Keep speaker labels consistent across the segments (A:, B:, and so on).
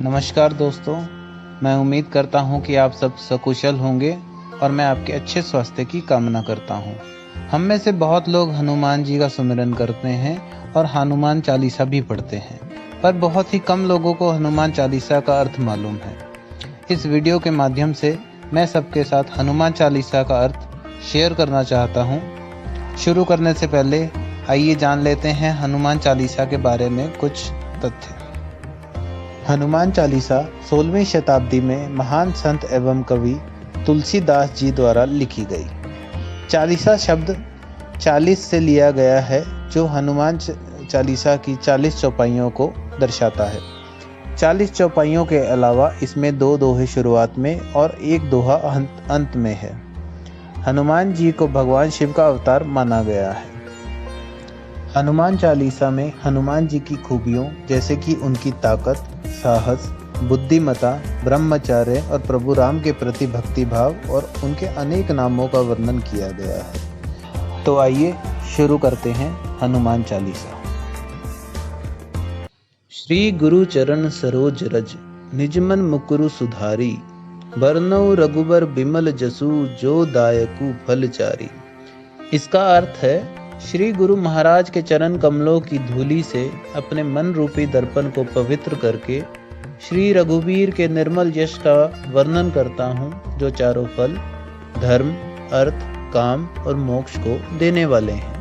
A: नमस्कार दोस्तों, मैं उम्मीद करता हूँ कि आप सब सकुशल होंगे और मैं आपके अच्छे स्वास्थ्य की कामना करता हूँ। हम में से बहुत लोग हनुमान जी का सुमिरन करते हैं और हनुमान चालीसा भी पढ़ते हैं, पर बहुत ही कम लोगों को हनुमान चालीसा का अर्थ मालूम है। इस वीडियो के माध्यम से मैं सबके साथ हनुमान चालीसा का अर्थ शेयर करना चाहता हूँ। शुरू करने से पहले आइए जान लेते हैं हनुमान चालीसा के बारे में कुछ तथ्य। हनुमान चालीसा 16वीं शताब्दी में महान संत एवं कवि तुलसीदास जी द्वारा लिखी गई। चालीसा शब्द 40 से लिया गया है, जो हनुमान चालीसा की 40 चौपाइयों को दर्शाता है। 40 चौपाइयों के अलावा इसमें 2 दोहे शुरुआत में और 1 दोहा अंत में है। हनुमान जी को भगवान शिव का अवतार माना गया है। हनुमान चालीसा में हनुमान जी की खूबियों जैसे कि उनकी ताकत, साहस, बुद्धिमता, ब्रह्मचर्य और प्रभु राम के प्रति भक्ति भाव और उनके अनेक नामों का वर्णन किया गया है। तो आइए शुरू करते हैं हनुमान चालीसा। श्री गुरु चरण सरोज रज, निजमन मुकुरु सुधारी, बरनऊ रघुबर बिमल जसु, जो दायकु फलचारी। इसका अर्थ है, श्री गुरु महाराज के चरण कमलों की धूलि से अपने मन रूपी दर्पण को पवित्र करके श्री रघुवीर के निर्मल यश का वर्णन करता हूँ, जो चारों फल धर्म, अर्थ, काम और मोक्ष को देने वाले हैं।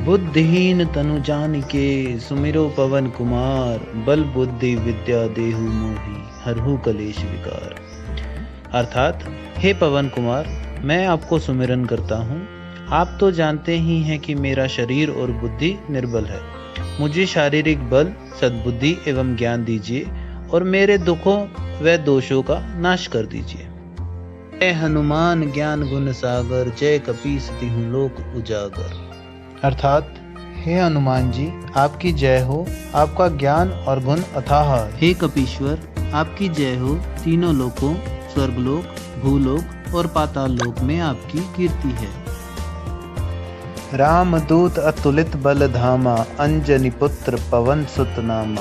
A: बुद्धिहीन तनु जानिके, सुमिरो पवन कुमार, बल बुद्धि विद्या देहु मोहि, हरहु कलेश विकार। अर्थात, हे पवन कुमार, मैं आपको सुमिरन करता हूँ। आप तो जानते ही हैं कि मेरा शरीर और बुद्धि निर्बल है। मुझे शारीरिक बल, सद्बुद्धि एवं ज्ञान दीजिए और मेरे दुखों व दोषों का नाश कर दीजिए। जय हनुमान ज्ञान गुण सागर, जय कपीस तिहुँ लोक उजागर। अर्थात, हे हनुमान जी, आपकी जय हो, आपका ज्ञान और गुण अथाह। हे कपीश्वर, आपकी जय हो, तीनों लोकों स्वर्गलोक, भूलोक और पाताल लोक में आपकी कीर्ति है। रामदूत अतुलित बल धामा, अंजनी पुत्र पवन सुत नामा।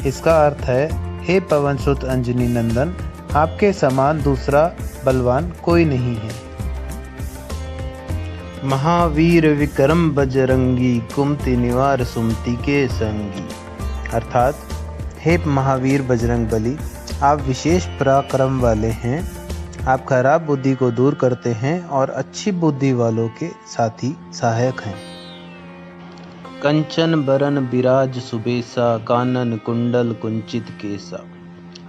A: इसका अर्थ है, हे पवन सुत अंजनी नंदन, आपके समान दूसरा बलवान कोई नहीं है। महावीर विक्रम बजरंगी, कुमति निवार सुमति के संगी। अर्थात, हे महावीर बजरंग बली, आप विशेष पराक्रम वाले हैं। आप खराब बुद्धि को दूर करते हैं और अच्छी बुद्धि वालों के साथी सहायक हैं। कंचन बरन बिराज सुबेसा, कानन कुंडल कुंचित केसा।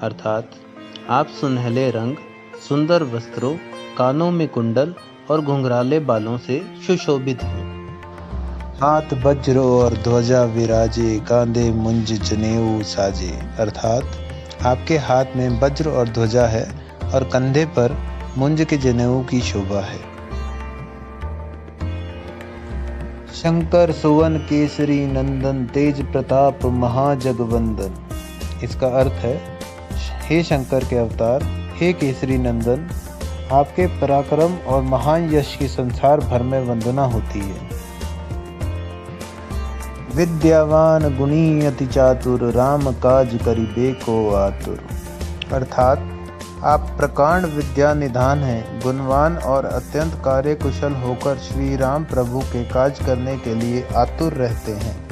A: अर्थात, आप सुनहले रंग, सुंदर वस्त्रों, कानों में कुंडल और घुंघराले बालों से सुशोभित हैं। हाथ वज्र और ध्वजा विराजे, कांधे मुंज जनेऊ साजे। अर्थात, आपके हाथ में वज्र और ध्वजा है और कंधे पर मुंज के जनेऊ की शोभा है। शंकर सुवन केसरी नंदन, तेज प्रताप महाजगवंदन। इसका अर्थ है, हे शंकर के अवतार, हे केसरी नंदन, आपके पराक्रम और महान यश की संसार भर में वंदना होती है। विद्यावान गुणी अति चातुर, राम काज करिबे को आतुर। अर्थात, आप प्रकांड विद्या निधान हैं, गुणवान और अत्यंत कार्य कुशल होकर श्री राम प्रभु के काज करने के लिए आतुर रहते हैं।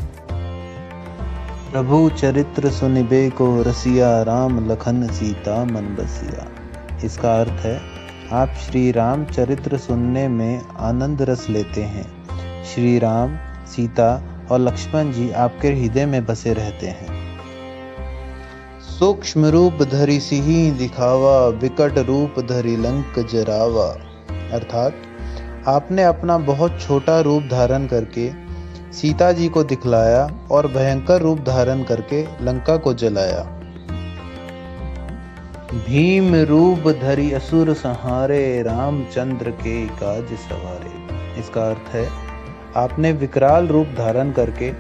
A: प्रभु चरित्र सुनिबे को रसिया, राम लखन सीता मन बसिया। इसका अर्थ है, आप श्री राम चरित्र सुनने में आनंद रस लेते हैं। श्री राम, सीता और लक्ष्मण जी आपके हृदय में बसे रहते हैं। सूक्ष्म रूप धरि सिहि दिखावा, विकट रूप धरि लंक जरावा। अर्थात, आपने अपना बहुत छोटा रूप धारण करके सीता जी को दिखलाया और भयंकर रूप धारण करके लंका को जलाया। भीम रूप धरि असुर संहारे, रामचंद्र के काज सवारे। इसका अर्थ है, आपने विकराल रूप धारण करके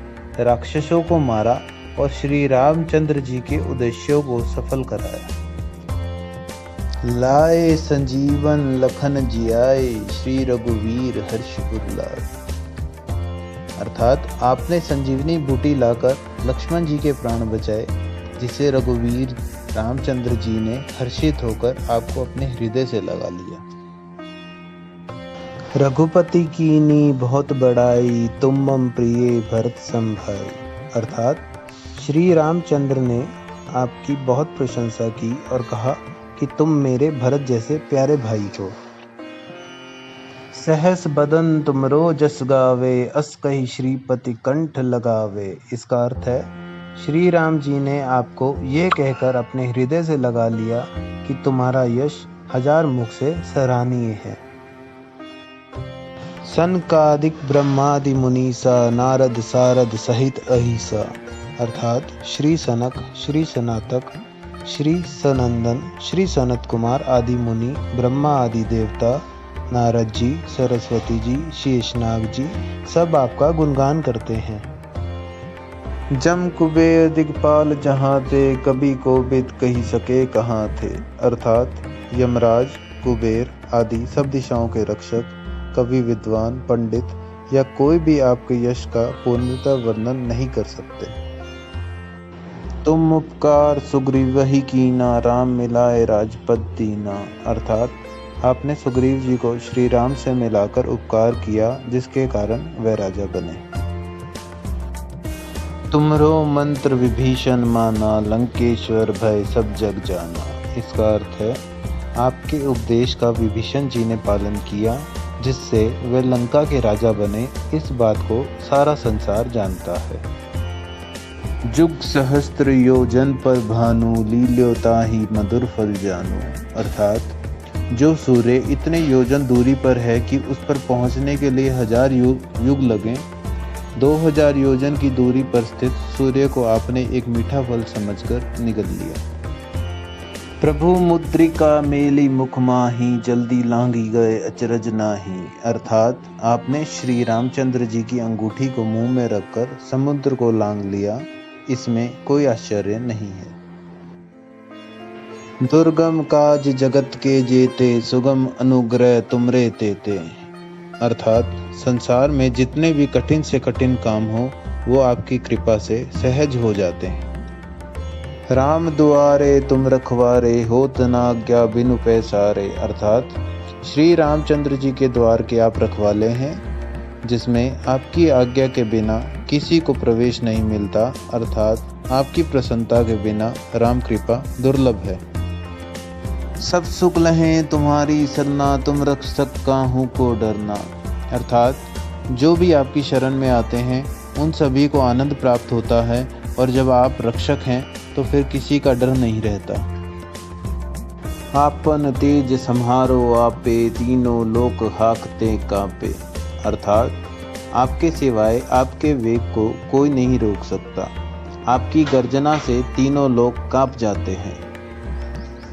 A: राक्षसों को मारा और श्री रामचंद्र जी के उद्देश्यों को सफल कराया। लाए संजीवन लखन जियाए, श्री रघुवीर हर्ष उल्लास। अर्थात, आपने संजीवनी बूटी लाकर लक्ष्मण जी के प्राण बचाए, जिसे रघुवीर रामचंद्र जी ने हर्षित होकर आपको अपने हृदय से लगा लिया। रघुपति कीनी बहुत बड़ाई, तुम मम प्रिय भरत सम भाई। अर्थात श्री रामचंद्र ने आपकी बहुत प्रशंसा की और कहा कि तुम मेरे भरत जैसे प्यारे भाई हो। सहस बदन तुमरो जस गावे, अस कही श्रीपति कंठ लगावे। इसका अर्थ है श्री राम जी ने आपको ये कहकर अपने हृदय से लगा लिया कि तुम्हारा यश हजार मुख से सराहनीय है। सनकादिक ब्रह्मादि मुनीसा, नारद सारद सहित अहिसा। अर्थात श्री सनक, श्री सनातक, श्री सनंदन, श्री सनत कुमार आदि मुनि, ब्रह्मा आदि देवता, नारद जी, सरस्वती जी, शेषनाग जी सब आपका गुणगान करते हैं। जम कुबेर दिगपाल जहाँ थे, कभी को बिद कही सके कहाँ थे। अर्थात यमराज, कुबेर आदि सब दिशाओं के रक्षक, कवि, विद्वान, पंडित या कोई भी आपके यश का पूर्णतः वर्णन नहीं कर सकते। तुम उपकार सुग्रीव ही कीना, राम मिलाए राजपद दीना। अर्थात आपने सुग्रीव जी को श्री राम से मिलाकर उपकार किया, जिसके कारण वह राजा बने। तुमरो मंत्र विभीषण माना, लंकेश्वर भय सब जग जाना। इसका अर्थ है आपके उपदेश का विभीषण जी ने पालन किया, जिससे वे लंका के राजा बने। इस बात को सारा संसार जानता है। जुग सहस्त्र योजन पर भानु, लील्योता ही मधुर फल जानू। अर्थात जो सूर्य इतने योजन दूरी पर है कि उस पर पहुंचने के लिए 1000 युग लगें, 2000 योजन की दूरी पर स्थित सूर्य को आपने एक मीठा फल समझकर निगल लिया। प्रभु मुद्रिका मेली मुख माही, जल्दी लांघी गए अचरज नाही। अर्थात आपने श्री रामचंद्र जी की अंगूठी को मुंह में रखकर समुद्र को लांघ लिया, इसमें कोई आश्चर्य नहीं है। दुर्गम काज जगत के जेते, सुगम अनुग्रह तुमरे तेते। अर्थात संसार में जितने भी कठिन से कठिन काम हो वो आपकी कृपा से सहज हो जाते हैं। राम दुआरे तुम रखवारे, होत न आज्ञा बिनु पैसारे। अर्थात श्री रामचंद्र जी के द्वार के आप रखवाले हैं, जिसमें आपकी आज्ञा के बिना किसी को प्रवेश नहीं मिलता। अर्थात आपकी प्रसन्नता के बिना राम कृपा दुर्लभ है। सब सुख लहें तुम्हारी सरना, तुम रक्षक काहू को डरना। अर्थात जो भी आपकी शरण में आते हैं उन सभी को आनंद प्राप्त होता है, और जब आप रक्षक हैं तो फिर किसी का डर नहीं रहता। आपन तेज सम्हारो आपे, तीनों लोक हाकते कापे। अर्थात आपके सिवाय आपके वेग को कोई नहीं रोक सकता। आपकी गर्जना से तीनों लोक कांप जाते हैं।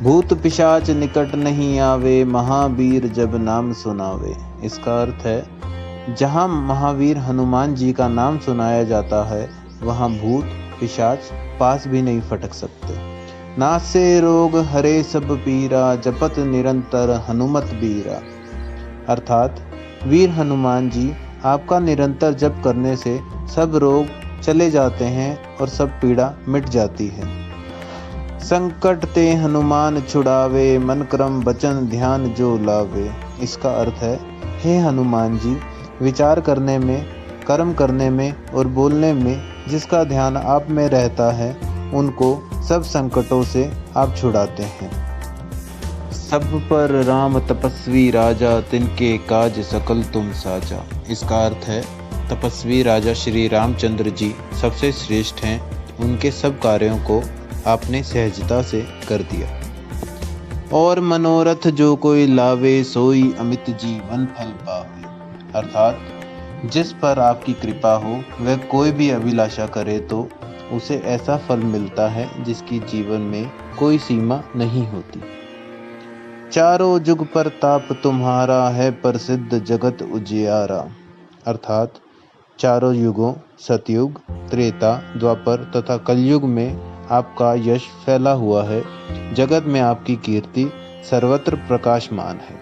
A: भूत पिशाच निकट नहीं आवे, महावीर जब नाम सुनावे। इसका अर्थ है जहाँ महावीर हनुमान जी का नाम सुनाया जाता है, वहाँ भूत पिशाच पास भी नहीं फटक सकते। नासे रोग हरे सब पीरा, जपत निरंतर हनुमत बीरा। अर्थात वीर हनुमान जी आपका निरंतर जप करने से सब रोग चले जाते हैं और सब पीड़ा मिट जाती है। संकट ते हनुमान छुड़ावे, मन क्रम वचन ध्यान जो लावे। इसका अर्थ है हे हनुमान जी, विचार करने में, कर्म करने में और बोलने में जिसका ध्यान आप में रहता है, उनको सब संकटों से आप छुड़ाते हैं। सब पर राम तपस्वी राजा, तिनके काज सकल तुम साजा। इसका अर्थ है तपस्वी राजा श्री रामचंद्र जी सबसे श्रेष्ठ हैं, उनके सब कार्यों को आपने सहजता से कर दिया। और मनोरथ जो कोई लावे, सोई अमित जीवन फल पावे। अर्थात जिस पर आपकी कृपा हो वह कोई भी अभिलाषा करे तो उसे ऐसा फल मिलता है जिसकी जीवन में कोई सीमा नहीं होती। चारों जुग प्रताप तुम्हारा है, प्रसिद्ध जगत उजियारा। अर्थात चारों युगों सतयुग, त्रेता, द्वापर तथा कलयुग में आपका यश फैला हुआ है। जगत में आपकी कीर्ति सर्वत्र प्रकाशमान है।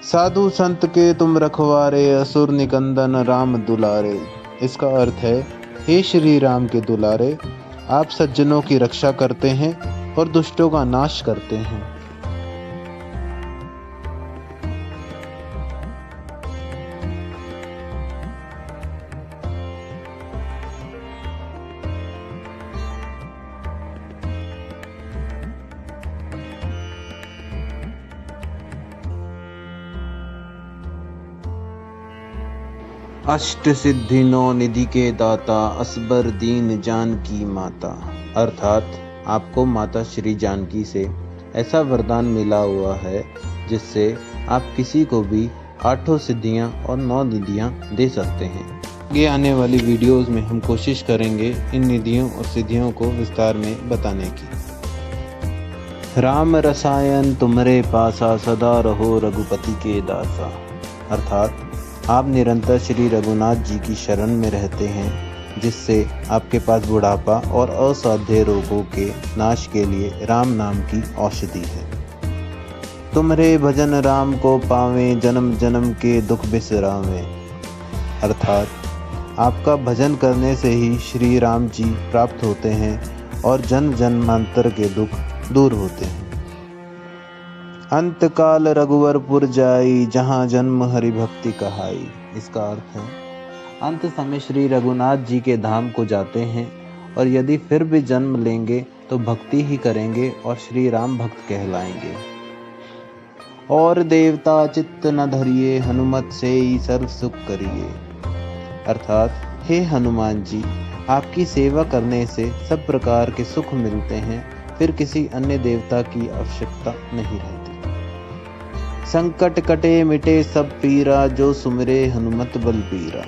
A: साधु संत के तुम रखवारे, असुर निकंदन राम दुलारे। इसका अर्थ है हे श्री राम के दुलारे, आप सज्जनों की रक्षा करते हैं और दुष्टों का नाश करते हैं। अष्ट सिद्धि नौ निधि के दाता, असबर दीन जानकी माता। अर्थात आपको माता श्री जानकी से ऐसा वरदान मिला हुआ है जिससे आप किसी को भी 8 सिद्धियां और 9 निधियां दे सकते हैं। आगे आने वाली वीडियोस में हम कोशिश करेंगे इन निधियों और सिद्धियों को विस्तार में बताने की। राम रसायन तुम्हारे पासा, सदा रहो रघुपति के दासा। अर्थात आप निरंतर श्री रघुनाथ जी की शरण में रहते हैं, जिससे आपके पास बुढ़ापा और असाध्य रोगों के नाश के लिए राम नाम की औषधि है। तुम्हारे भजन राम को पावें, जन्म जन्म के दुख बिसरावें। अर्थात आपका भजन करने से ही श्री राम जी प्राप्त होते हैं और जन्म जन्मांतर के दुख दूर होते हैं। अंत काल रघुवरपुर जाई, जहाँ जन्म हरि भक्ति कहाई। इसका अर्थ है अंत समय श्री रघुनाथ जी के धाम को जाते हैं और यदि फिर भी जन्म लेंगे तो भक्ति ही करेंगे और श्री राम भक्त कहलाएंगे। और देवता चित्त न धरिए, हनुमत से ही सर्व सुख करिए। अर्थात हे हनुमान जी, आपकी सेवा करने से सब प्रकार के सुख मिलते हैं, फिर किसी अन्य देवता की आवश्यकता नहीं रहती। संकट कटे मिटे सब पीरा, जो सुमिरे हनुमत बलबीरा।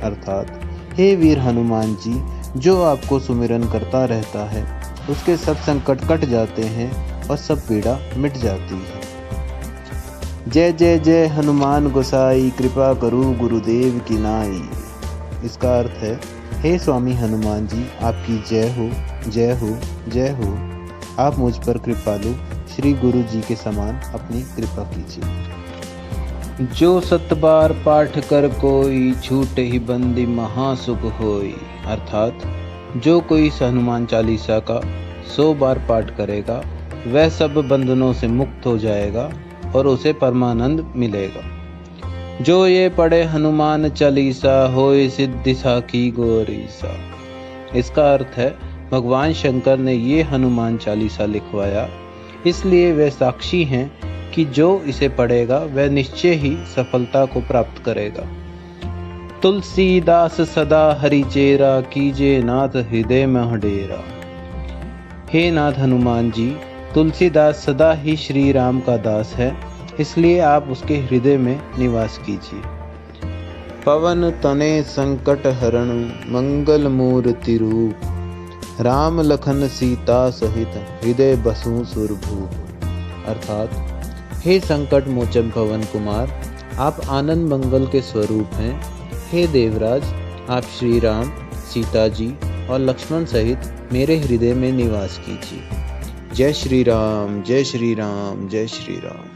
A: अर्थात हे वीर हनुमान जी, जो आपको सुमिरन करता रहता है उसके सब संकट कट जाते हैं और सब पीड़ा मिट जाती है। जय जय जय हनुमान गोसाई, कृपा करो गुरुदेव की नाई। इसका अर्थ है हे स्वामी हनुमान जी, आपकी जय हो जय हो जय हो। आप मुझ पर कृपालु श्री गुरु जी के समान अपनी कृपा कीजिए। जो 7 बार पाठ कर कोई, छूट ही बंदी महासुख होई। अर्थात जो कोई हनुमान चालीसा का 100 बार पाठ करेगा वह सब बंधनों से मुक्त हो जाएगा और उसे परमानंद मिलेगा। जो ये पढ़े हनुमान चालीसा, होए सिद्धि साखी गौरीसा। इसका अर्थ है भगवान शंकर ने ये हनुमान चालीसा लिखवाया, इसलिए वे साक्षी हैं कि जो इसे पढ़ेगा वह निश्चय ही सफलता को प्राप्त करेगा। तुलसीदास सदा हरि चेरा, कीजे नाथ हृदय में डेरा। हे नाथ हनुमान जी, तुलसीदास सदा ही श्री राम का दास है, इसलिए आप उसके हृदय में निवास कीजिए। पवन तने संकट हरण, मंगल मूर्ति रूप। राम लखन सीता सहित, हृदय बसु सुरभूप। अर्थात हे संकट मोचन पवन कुमार, आप आनंद मंगल के स्वरूप हैं। हे देवराज, आप श्री राम, सीता जी और लक्ष्मण सहित मेरे हृदय में निवास कीजिए। जय श्री राम जय श्री राम जय श्री राम।